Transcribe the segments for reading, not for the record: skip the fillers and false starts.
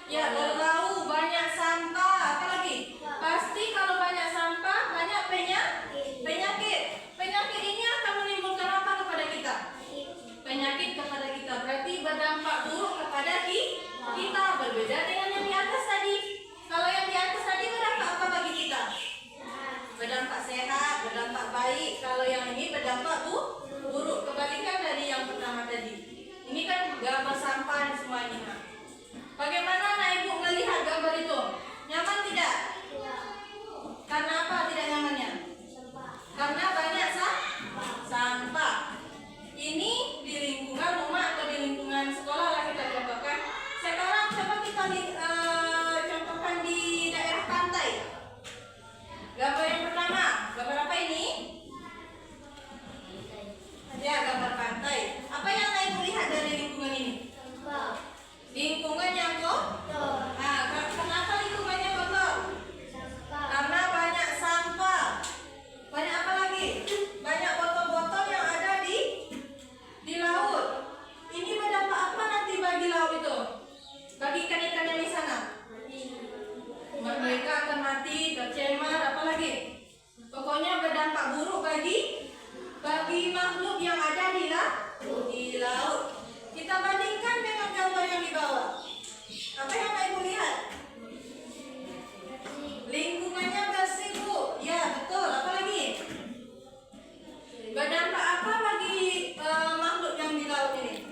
Ya, berbau, banyak sampah, apa lagi? Pasti kalau banyak sampah, banyak penyakit. Penyakit ini akan menimbulkan apa kepada kita? Penyakit kepada kita, berarti berdampak buruk kepada kita. Berbeda dengan yang di atas tadi. Kalau yang di atas tadi berdampak apa bagi kita? Berdampak sehat, berdampak baik. Kalau yang ini berdampak buruk, kebalikan dari yang pertama tadi. Ini kan gambar sampah semuanya. Bagaimana anak ibu melihat gambar itu? Nyaman tidak? Karena apa tidak nyamannya? Karena banyak sampah. Ini di lingkungan rumah atau di lingkungan sekolah lah kita contohkan. Sekarang coba kita contohkan di daerah pantai. Gambar yang pertama, gambar apa ini? Ya, gambar pantai. Apa yang anak ibu lihat dari lingkungan ini? Lingkungan yang kotor. Nah, kenapa lingkungannya kotor? Karena banyak sampah. Banyak apa lagi? Banyak botol-botol yang ada di laut. Ini berdampak apa nanti bagi laut itu? Bagi ikan-ikan yang di sana? Mereka akan mati, tercemar, apa lagi? Pokoknya berdampak buruk bagi makhluk yang ada di laut. Kita bandingkan dengan gambar yang di bawah. Apa yang ibu lihat? Lingkungannya bersih, Bu. Ya, betul. Apa lagi? Berdampak apa bagi makhluk yang di laut ini?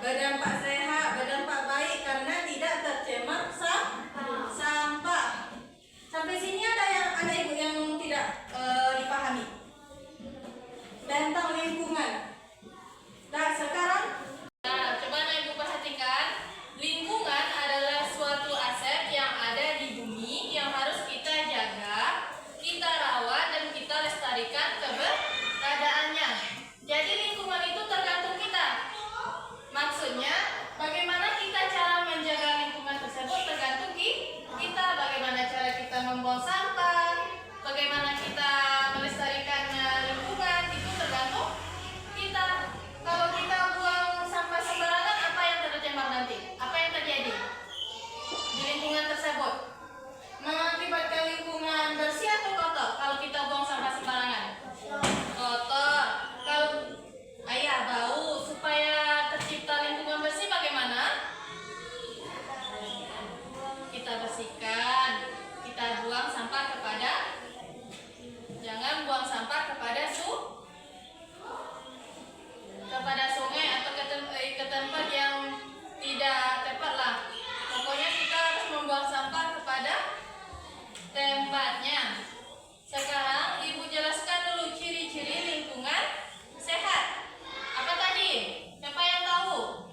Berdampak sehat, berdampak baik karena tidak tercemar sampah. Sampai sini ada yang anak ibu yang tidak dipahami tentang lingkungan. Nah, sekarang coba anak ibu perhatikan. Lingkungan adalah suatu aset yang ada di bumi yang harus kita jaga, kita rawat, dan kita lestarikan keberadaannya. Jadi lingkungan itu tergantung kita. Maksudnya, bagaimana kita cara menjaga lingkungan tersebut tergantung kita. Bagaimana cara kita membuang sampah, bagaimana kita melestarikan lingkungan, itu tergantung kita. Kalau kita buang sampah sembarangan, apa yang tercemar nanti? Apa yang terjadi di lingkungan tersebut? Mengakibatkan lingkungan bersih atau kotor? Kalau kita buang sampah sembarangan, kotor. Kalau bau. Supaya tercipta lingkungan bersih bagaimana? Kita bersihkan. Kita buang sampah jangan buang sampah kepada sungai atau ke tempat yang tidak tepat lah. Pokoknya kita harus membuang sampah kepada tempatnya. Sekarang ibu jelaskan dulu ciri-ciri lingkungan sehat. Apa tadi? Siapa yang tahu?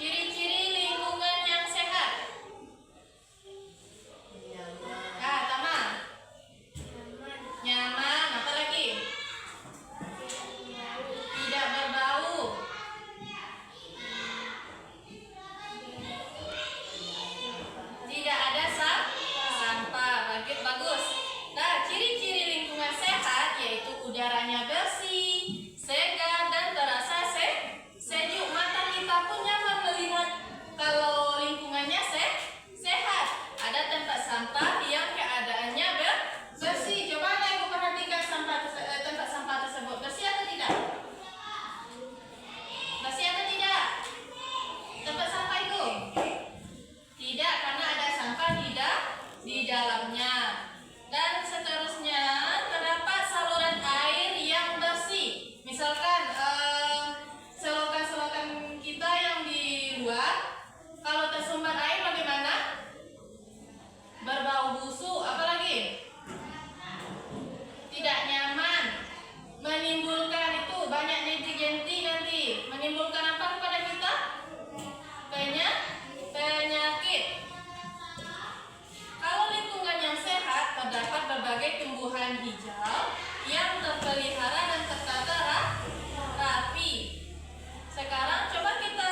Ciri-ciri lingkungan yang sehat. Tama. Nyaman. Apa lagi? Tidak berbau. Tidak ada sampah. Bagus. Nah, ciri-ciri lingkungan sehat yaitu udaranya bersih, segar, dan terasa sejuk. Mata kita pun nyaman melihat kalau lingkungannya sehat. Ada tempat sampah yang keadaannya bersih. Coba anak ibu perhatikan tempat sampah tersebut bersih atau tidak? Bersih atau tidak? Tempat sampah itu? Tidak, karena ada sampah di dalamnya. Dan seterusnya terdapat saluran air yang bersih. Misalkan selokan-selokan kita yang di luar, kalau tersumbat air bagaimana? Berbau busuk. Apalagi? Tidak nyaman. Menimbulkan itu banyak nenti-genti nanti. Menimbulkan apa kepada kita? Penyakit. Kalau lingkungan yang sehat terdapat berbagai tumbuhan hijau yang terpelihara dan tertata rapi. Sekarang coba kita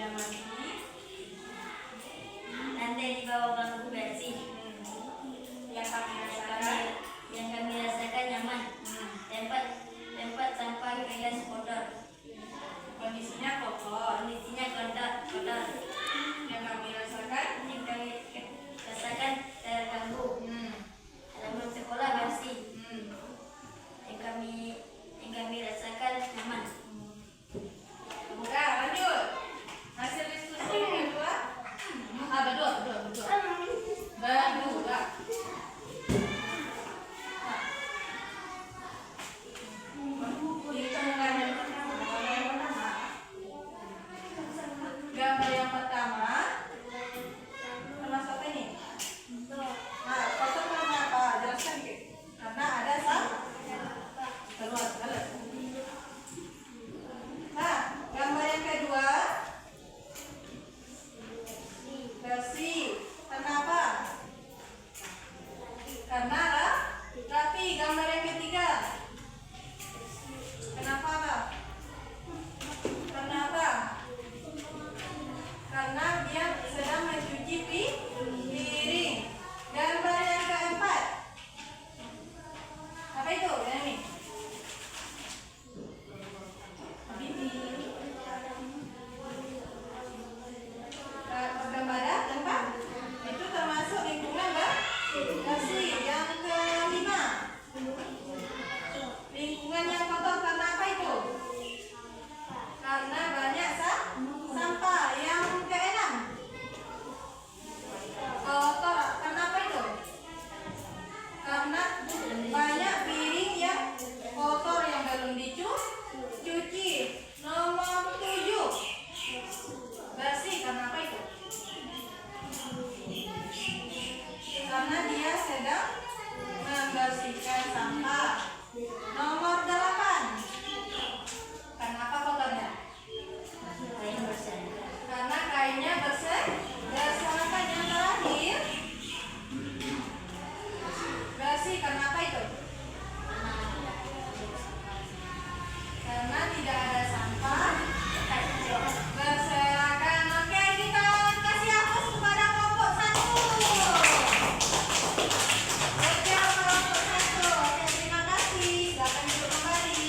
meja mandi. Lantai di bawah bangku bersih. Yang kami rasakan Yang kami rasakan nyaman. Tempat sampah gelas kotor. kondisinya kotor. Kondisinya kotor. Yang kami rasakan Yang kami rasakan terganggu. Halaman sekolah bersih. Yang kami rasakan nyaman. Udah lanjut. Hasil diskusi yang kedua. Berdua. Gambar yang pertama termasuk apa ini? Nah, kotor karena apa? Jelaskan dikit. Karena ada keluar. Nah, gambar yang kedua bersih. Kenapa? Karena rapi. Gambar yang ketiga. Kenapa? Kenapa? Karena dia sedang mencuci piring. Gambar yang keempat. Apa itu? Ini. Gambar tempat itu termasuk lingkungan bersih. Yang kelima, lingkungan yang kotor karena apa itu? Karena banyak sampah. Yang keenam, kotor karena apa itu? Karena banyak piring yang kotor yang belum dicuci. Nomor 7, bersih karena apa itu? Karena dia sedang membersihkan sampah. Nomor 8, kenapa kotornya? Karena kainnya bersih. Yang terakhir, bersih karena apa itu? Karena tidak ada sampah berserakan. Oke, kita kasih aplaus kepada kelompok 1. Oke, kelompok 1. Oke, terima kasih. Silakan duduk kembali.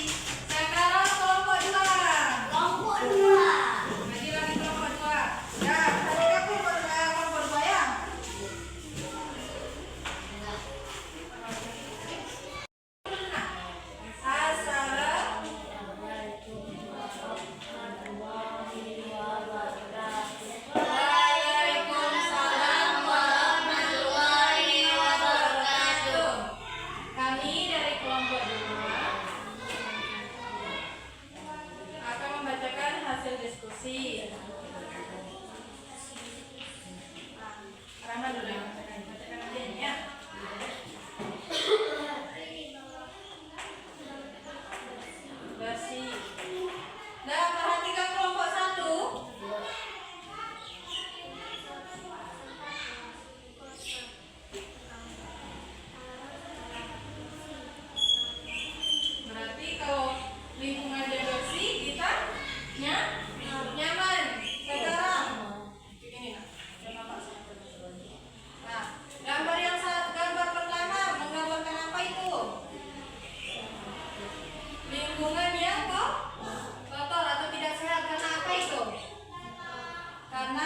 Sekarang kelompok 2. Jadi lagi kelompok 2. Ya, tadi aku kelompok 2 ya. Waalaikumsalam warahmatullahi wabarakatuh. Kami dari kelompok 2 akan membacakan hasil diskusi. Rahman dulu yang bacakan aja ini ya. Bersih. Nah, perhatikan kelompok 1. Berarti kalau lingkungan dia bersih, kita nyaman. Sekarang ini nah, gambar pertama menggambarkan apa itu? Lingkungan yang kotor atau tidak sehat. Karena apa itu? Karena